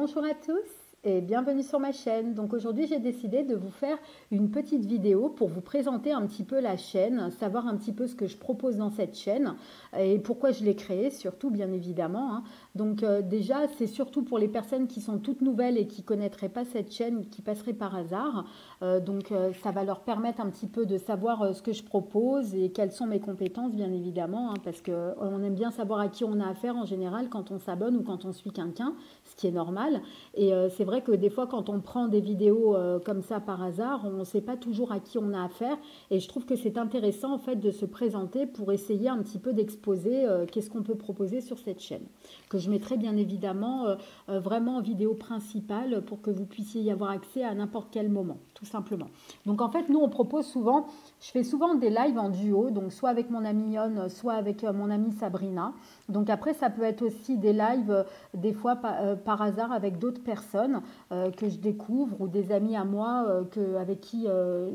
Bonjour à tous et bienvenue sur ma chaîne. Donc aujourd'hui j'ai décidé de vous faire une petite vidéo pour vous présenter un petit peu la chaîne, savoir un petit peu ce que je propose dans cette chaîne et pourquoi je l'ai créée surtout bien évidemment. Donc déjà c'est surtout pour les personnes qui sont toutes nouvelles et qui ne connaîtraient pas cette chaîne, qui passeraient par hasard. Ça va leur permettre un petit peu de savoir ce que je propose et quelles sont mes compétences bien évidemment, parce qu'on aime bien savoir à qui on a affaire en général quand on s'abonne ou quand on suit quelqu'un, ce qui est normal. Et c'est vrai que des fois, quand on prend des vidéos comme ça par hasard, on ne sait pas toujours à qui on a affaire. Et je trouve que c'est intéressant en fait de se présenter pour essayer un petit peu d'exposer qu'est-ce qu'on peut proposer sur cette chaîne. Que je mettrai bien évidemment vraiment en vidéo principale pour que vous puissiez y avoir accès à n'importe quel moment, tout simplement. Donc en fait, nous on propose souvent, je fais souvent des lives en duo, donc soit avec mon amie Yon, soit avec mon amie Sabrina. Donc après, ça peut être aussi des lives des fois par hasard avec d'autres personnes que je découvre ou des amis à moi avec qui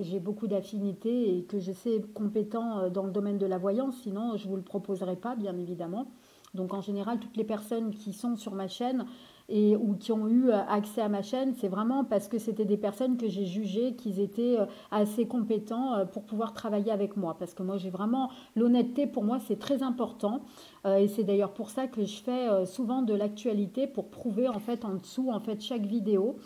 j'ai beaucoup d'affinités et que je sais compétents dans le domaine de la voyance, sinon je ne vous le proposerai pas bien évidemment. Donc en général, toutes les personnes qui sont sur ma chaîne ou qui ont eu accès à ma chaîne, c'est vraiment parce que c'était des personnes que j'ai jugées qu'ils étaient assez compétents pour pouvoir travailler avec moi. Parce que moi, j'ai vraiment l'honnêteté, pour moi, c'est très important. Et c'est d'ailleurs pour ça que je fais souvent de l'actualité pour prouver en fait en dessous, en fait, chaque vidéo,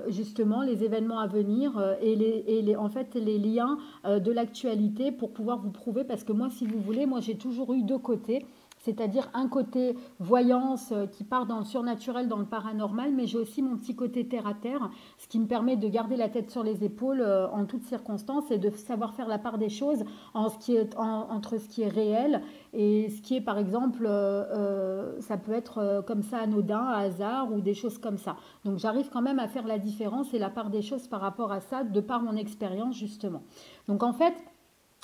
justement les événements à venir en fait, les liens de l'actualité pour pouvoir vous prouver. Parce que moi, si vous voulez, moi, j'ai toujours eu deux côtés. C'est-à-dire un côté voyance qui part dans le surnaturel, dans le paranormal, mais j'ai aussi mon petit côté terre-à-terre, ce qui me permet de garder la tête sur les épaules en toutes circonstances et de savoir faire la part des choses entre ce qui est réel et ce qui est, par exemple, ça peut être comme ça anodin, à hasard ou des choses comme ça. Donc j'arrive quand même à faire la différence et la part des choses par rapport à ça, de par mon expérience justement. Donc en fait,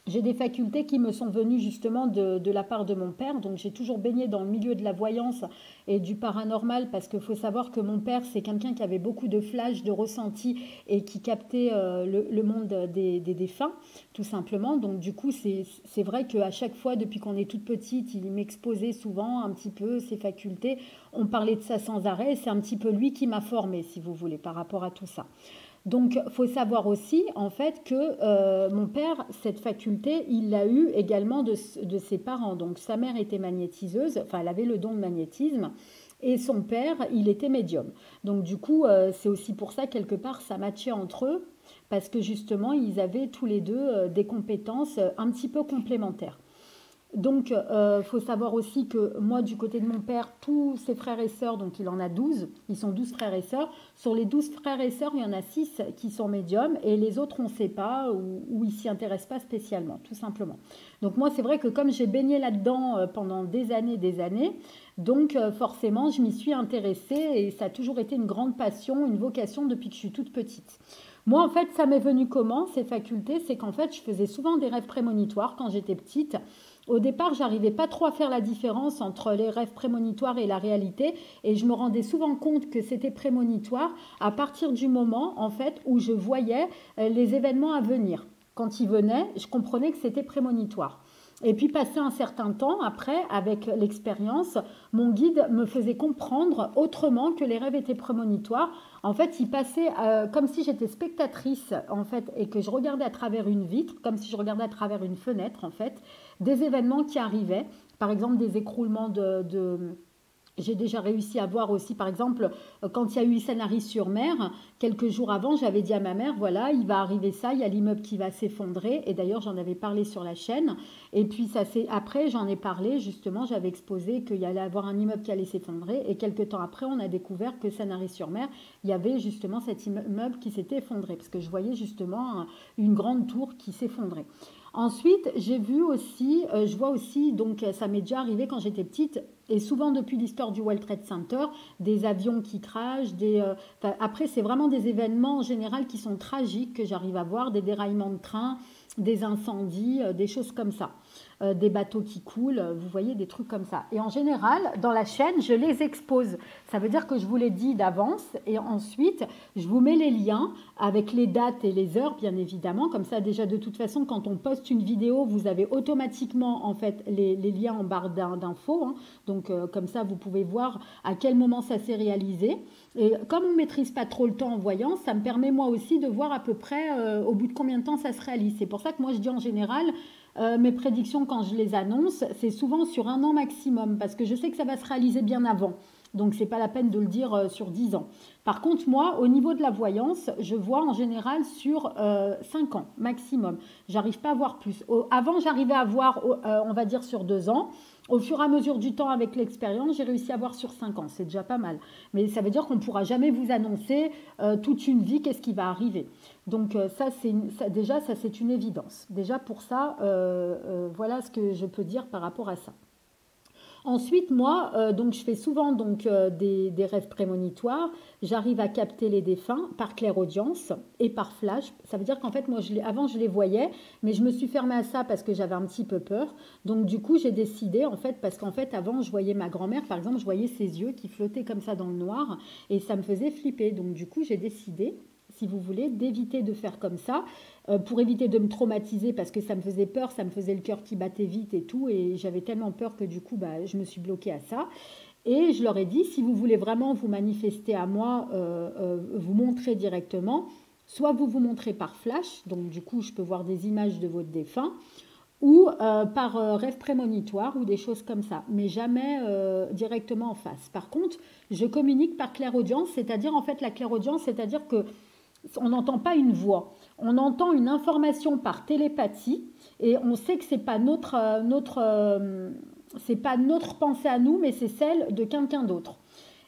j'ai des facultés qui me sont venues justement de la part de mon père. Donc j'ai toujours baigné dans le milieu de la voyance et du paranormal parce qu'il faut savoir que mon père, c'est quelqu'un qui avait beaucoup de flashs, de ressentis et qui captait le monde des défunts, tout simplement. Donc du coup, c'est vrai qu'à chaque fois, depuis qu'on est toute petite, il m'exposait souvent un petit peu ses facultés. On parlait de ça sans arrêt et c'est un petit peu lui qui m'a formée, si vous voulez, par rapport à tout ça. Donc, il faut savoir aussi, en fait, que mon père, cette faculté, il l'a eue également de ses parents. Donc, sa mère était magnétiseuse, enfin, elle avait le don de magnétisme, et son père, il était médium. Donc, du coup, c'est aussi pour ça, quelque part, ça matchait entre eux, parce que justement, ils avaient tous les deux des compétences un petit peu complémentaires. Donc, il faut savoir aussi que moi, du côté de mon père, tous ses frères et sœurs, donc il en a 12, ils sont 12 frères et sœurs. Sur les 12 frères et sœurs, il y en a 6 qui sont médiums et les autres, on ne sait pas ou ils ne s'y intéressent pas spécialement, tout simplement. Donc moi, c'est vrai que comme j'ai baigné là-dedans pendant des années, donc forcément, je m'y suis intéressée et ça a toujours été une grande passion, une vocation depuis que je suis toute petite. Moi, en fait, ça m'est venu comment, ces facultés? C'est qu'en fait, je faisais souvent des rêves prémonitoires quand j'étais petite. Au départ, j'arrivais pas trop à faire la différence entre les rêves prémonitoires et la réalité et je me rendais souvent compte que c'était prémonitoire à partir du moment en fait où je voyais les événements à venir. Quand ils venaient, je comprenais que c'était prémonitoire. Et puis, passé un certain temps, après, avec l'expérience, mon guide me faisait comprendre autrement que les rêves étaient prémonitoires. En fait, il passait comme si j'étais spectatrice, en fait, et que je regardais à travers une vitre, comme si je regardais à travers une fenêtre, en fait, des événements qui arrivaient. Par exemple, des écroulements j'ai déjà réussi à voir aussi, par exemple, quand il y a eu Sanary-sur-Mer, quelques jours avant, j'avais dit à ma mère, voilà, il va arriver ça, il y a l'immeuble qui va s'effondrer. Et d'ailleurs, j'en avais parlé sur la chaîne. Et puis, après, j'en ai parlé, justement, j'avais exposé qu'il y allait avoir un immeuble qui allait s'effondrer. Et quelques temps après, on a découvert que Sanary-sur-Mer, il y avait justement cet immeuble qui s'était effondré. Parce que je voyais justement une grande tour qui s'effondrait. Ensuite, je vois aussi, donc ça m'est déjà arrivé quand j'étais petite, et souvent depuis l'histoire du World Trade Center, des avions qui crachent, après c'est vraiment des événements en général qui sont tragiques que j'arrive à voir, des déraillements de train, des incendies, des choses comme ça. des bateaux qui coulent, vous voyez, des trucs comme ça. Et en général, dans la chaîne, je les expose. Ça veut dire que je vous l'ai dit d'avance et ensuite, je vous mets les liens avec les dates et les heures, bien évidemment. Comme ça, déjà, de toute façon, quand on poste une vidéo, vous avez automatiquement, en fait, les liens en barre d'infos. Hein. Donc, comme ça, vous pouvez voir à quel moment ça s'est réalisé. Et comme on ne maîtrise pas trop le temps en voyance, ça me permet moi aussi de voir à peu près au bout de combien de temps ça se réalise. C'est pour ça que moi je dis en général, mes prédictions quand je les annonce, c'est souvent sur 1 an maximum, parce que je sais que ça va se réaliser bien avant. Donc, ce n'est pas la peine de le dire sur 10 ans. Par contre, moi, au niveau de la voyance, je vois en général sur 5 ans maximum. J'arrive pas à voir plus. Avant, j'arrivais à voir, on va dire, sur 2 ans. Au fur et à mesure du temps, avec l'expérience, j'ai réussi à voir sur 5 ans. C'est déjà pas mal. Mais ça veut dire qu'on ne pourra jamais vous annoncer toute une vie qu'est-ce qui va arriver. Donc, déjà, ça, c'est une évidence. Déjà, pour ça, voilà ce que je peux dire par rapport à ça. Ensuite, moi, donc, je fais souvent donc, des rêves prémonitoires. J'arrive à capter les défunts par clairaudience et par flash. Ça veut dire qu'en fait, moi, avant, je les voyais, mais je me suis fermée à ça parce que j'avais un petit peu peur. Donc, du coup, j'ai décidé, en fait, parce qu'en fait, avant, je voyais ma grand-mère, par exemple, je voyais ses yeux qui flottaient comme ça dans le noir et ça me faisait flipper. Donc, du coup, j'ai décidé, si vous voulez, d'éviter de faire comme ça, pour éviter de me traumatiser parce que ça me faisait peur, ça me faisait le cœur qui battait vite et tout, et j'avais tellement peur que du coup, je me suis bloquée à ça. Et je leur ai dit, si vous voulez vraiment vous manifester à moi, vous montrer directement, soit vous vous montrez par flash, donc du coup, je peux voir des images de votre défunt, ou par rêve prémonitoire ou des choses comme ça, mais jamais directement en face. Par contre, je communique par clairaudience, c'est-à-dire en fait la clairaudience, c'est-à-dire que on n'entend pas une voix, on entend une information par télépathie et on sait que c'est pas c'est pas notre pensée à nous, mais c'est celle de quelqu'un d'autre.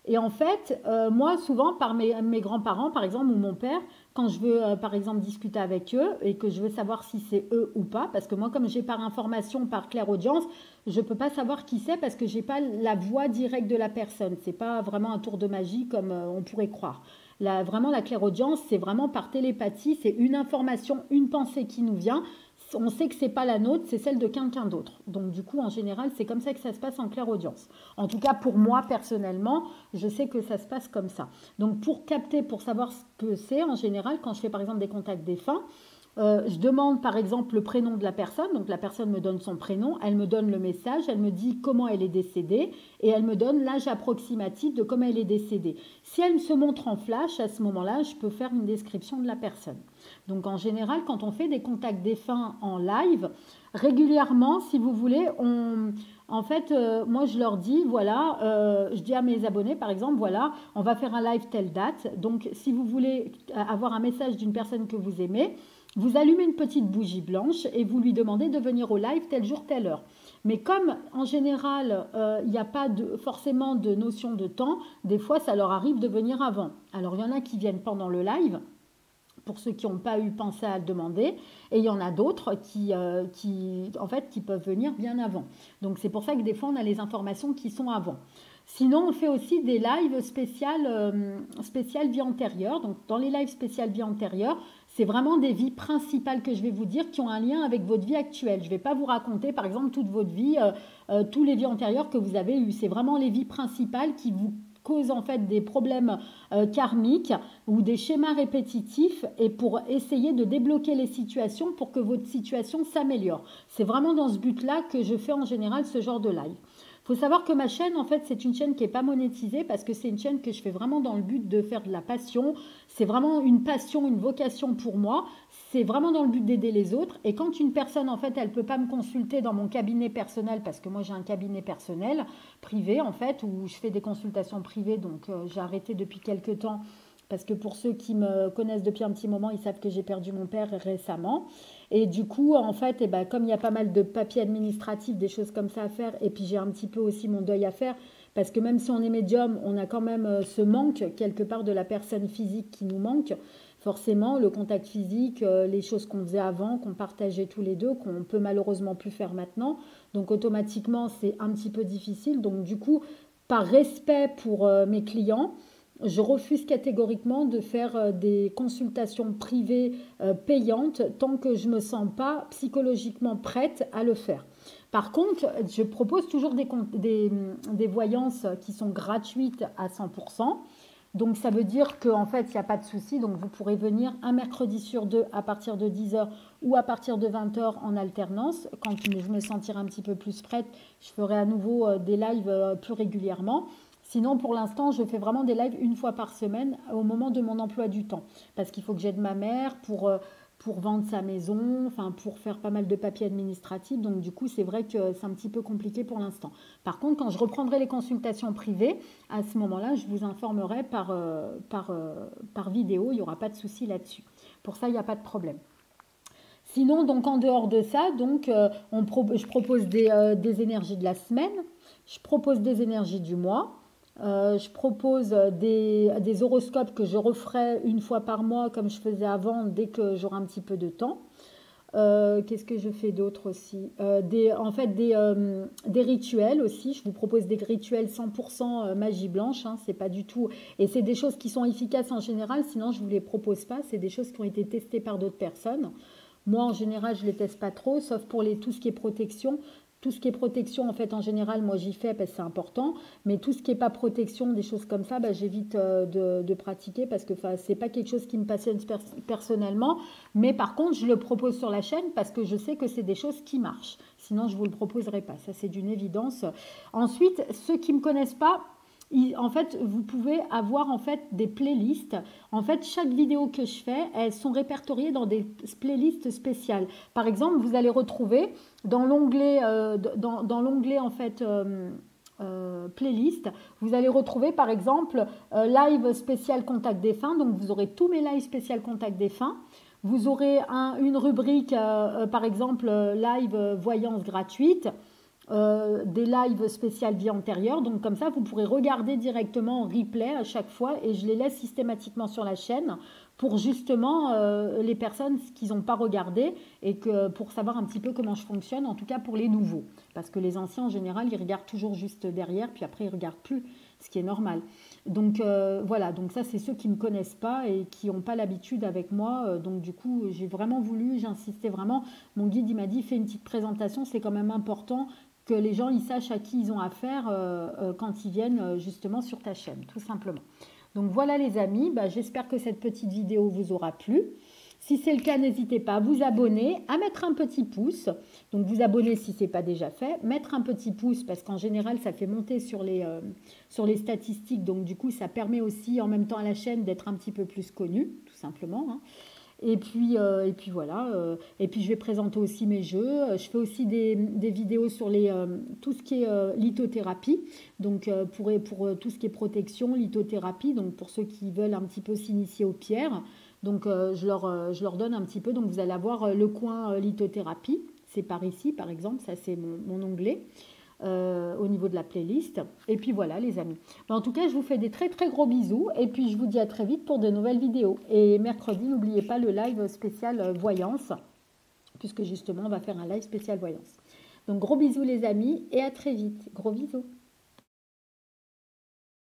Et en fait, moi, souvent, par mes grands-parents, par exemple, ou mon père, quand je veux, par exemple, discuter avec eux et que je veux savoir si c'est eux ou pas, parce que moi, comme j'ai par information, par clairaudience, je ne peux pas savoir qui c'est parce que je n'ai pas la voix directe de la personne. Ce n'est pas vraiment un tour de magie comme on pourrait croire. Vraiment, la clairaudience, c'est vraiment par télépathie, c'est une information, une pensée qui nous vient. On sait que ce n'est pas la nôtre, c'est celle de quelqu'un d'autre. Donc du coup, en général, c'est comme ça que ça se passe en clairaudience. En tout cas, pour moi, personnellement, je sais que ça se passe comme ça. Donc pour capter, pour savoir ce que c'est, en général, quand je fais par exemple des contacts défunts, je demande par exemple le prénom de la personne, donc la personne me donne son prénom, elle me donne le message, elle me dit comment elle est décédée et elle me donne l'âge approximatif de comment elle est décédée. Si elle me se montre en flash, à ce moment-là, je peux faire une description de la personne. Donc en général, quand on fait des contacts défunts en live, régulièrement, si vous voulez, en fait, moi je leur dis, voilà, je dis à mes abonnés par exemple, voilà, on va faire un live telle date. Donc si vous voulez avoir un message d'une personne que vous aimez, vous allumez une petite bougie blanche et vous lui demandez de venir au live tel jour, telle heure. Mais comme en général, il n'y a pas forcément de notion de temps, des fois ça leur arrive de venir avant. Alors il y en a qui viennent pendant le live, pour ceux qui n'ont pas eu pensé à le demander, et il y en a d'autres qui peuvent venir bien avant. Donc c'est pour ça que des fois on a les informations qui sont avant. Sinon, on fait aussi des lives spéciales vie antérieure. Donc, dans les lives spéciales vie antérieure, c'est vraiment des vies principales que je vais vous dire qui ont un lien avec votre vie actuelle. Je ne vais pas vous raconter, par exemple, toute votre vie, tous les vies antérieures que vous avez eues. C'est vraiment les vies principales qui vous causent en fait des problèmes karmiques ou des schémas répétitifs et pour essayer de débloquer les situations pour que votre situation s'améliore. C'est vraiment dans ce but-là que je fais en général ce genre de live. Il faut savoir que ma chaîne, en fait, c'est une chaîne qui n'est pas monétisée parce que c'est une chaîne que je fais vraiment dans le but de faire de la passion. C'est vraiment une passion, une vocation pour moi. C'est vraiment dans le but d'aider les autres. Et quand une personne, en fait, elle ne peut pas me consulter dans mon cabinet personnel, parce que moi, j'ai un cabinet personnel privé, en fait, où je fais des consultations privées. Donc, j'ai arrêté depuis quelques temps. Parce que pour ceux qui me connaissent depuis un petit moment, ils savent que j'ai perdu mon père récemment. Et du coup, en fait, comme il y a pas mal de papiers administratifs, des choses comme ça à faire, et puis j'ai un petit peu aussi mon deuil à faire, parce que même si on est médium, on a quand même ce manque, quelque part, de la personne physique qui nous manque. Forcément, le contact physique, les choses qu'on faisait avant, qu'on partageait tous les deux, qu'on peut malheureusement plus faire maintenant. Donc automatiquement, c'est un petit peu difficile. Donc du coup, par respect pour mes clients, je refuse catégoriquement de faire des consultations privées payantes tant que je ne me sens pas psychologiquement prête à le faire. Par contre, je propose toujours des voyances qui sont gratuites à 100%. Donc, ça veut dire qu'en fait, il n'y a pas de souci. Donc, vous pourrez venir un mercredi sur deux à partir de 10 h ou à partir de 20 h en alternance. Quand je me sentirai un petit peu plus prête, je ferai à nouveau des lives plus régulièrement. Sinon, pour l'instant, je fais vraiment des lives une fois par semaine au moment de mon emploi du temps. Parce qu'il faut que j'aide ma mère pour vendre sa maison, enfin pour faire pas mal de papiers administratifs. Donc du coup, c'est vrai que c'est un petit peu compliqué pour l'instant. Par contre, quand je reprendrai les consultations privées, à ce moment-là, je vous informerai par vidéo. Il n'y aura pas de souci là-dessus. Pour ça, il n'y a pas de problème. Sinon, donc en dehors de ça, donc, je propose des énergies de la semaine, je propose des énergies du mois. Je propose des horoscopes que je referai une fois par mois comme je faisais avant dès que j'aurai un petit peu de temps. Qu'est-ce que je fais d'autre aussi des rituels aussi. Je vous propose des rituels 100% magie blanche. Hein, c'est pas du tout... Et c'est des choses qui sont efficaces en général, sinon je ne vous les propose pas. C'est des choses qui ont été testées par d'autres personnes. Moi, en général, je ne les teste pas trop, sauf pour tout ce qui est protection. Tout ce qui est protection, en fait, en général, moi, j'y fais parce que c'est important. Mais tout ce qui n'est pas protection, des choses comme ça, bah, j'évite de pratiquer parce que ce n'est pas quelque chose qui me passionne personnellement. Mais par contre, je le propose sur la chaîne parce que je sais que c'est des choses qui marchent. Sinon, je ne vous le proposerai pas. Ça, c'est d'une évidence. Ensuite, ceux qui ne me connaissent pas, en fait, vous pouvez avoir en fait des playlists. En fait, chaque vidéo que je fais, elles sont répertoriées dans des playlists spéciales. Par exemple, vous allez retrouver dans l'onglet en fait playlist, vous allez retrouver par exemple live spécial contact défunt. Donc vous aurez tous mes lives spécial contact défunt. Vous aurez une rubrique par exemple live voyance gratuite. Des lives spéciales vie antérieure, donc comme ça vous pourrez regarder directement en replay à chaque fois et je les laisse systématiquement sur la chaîne pour justement les personnes qui n'ont pas regardé et que pour savoir un petit peu comment je fonctionne, en tout cas pour les nouveaux, parce que les anciens en général ils regardent toujours juste derrière puis après ils ne regardent plus, ce qui est normal. Donc voilà, donc ça c'est ceux qui ne me connaissent pas et qui n'ont pas l'habitude avec moi, donc du coup j'ai vraiment voulu, j'insistais vraiment, mon guide il m'a dit fais une petite présentation, c'est quand même important que les gens ils sachent à qui ils ont affaire quand ils viennent justement sur ta chaîne, tout simplement. Donc voilà les amis, bah, j'espère que cette petite vidéo vous aura plu. Si c'est le cas, n'hésitez pas à vous abonner, à mettre un petit pouce. Donc vous abonner si ce n'est pas déjà fait, mettre un petit pouce parce qu'en général ça fait monter sur les statistiques. Donc du coup ça permet aussi en même temps à la chaîne d'être un petit peu plus connue, tout simplement. Hein. Et puis voilà. Et puis je vais présenter aussi mes jeux. Je fais aussi des vidéos sur tout ce qui est lithothérapie. Donc pour tout ce qui est protection, lithothérapie. Donc pour ceux qui veulent un petit peu s'initier aux pierres. Donc je leur donne un petit peu. Donc vous allez avoir le coin lithothérapie. C'est par ici par exemple. Ça c'est mon onglet. Au niveau de la playlist. Et puis voilà les amis. En tout cas, je vous fais des très très gros bisous et puis je vous dis à très vite pour de nouvelles vidéos. Et mercredi, n'oubliez pas le live spécial voyance, puisque justement on va faire un live spécial voyance. Donc gros bisous les amis et à très vite. Gros bisous.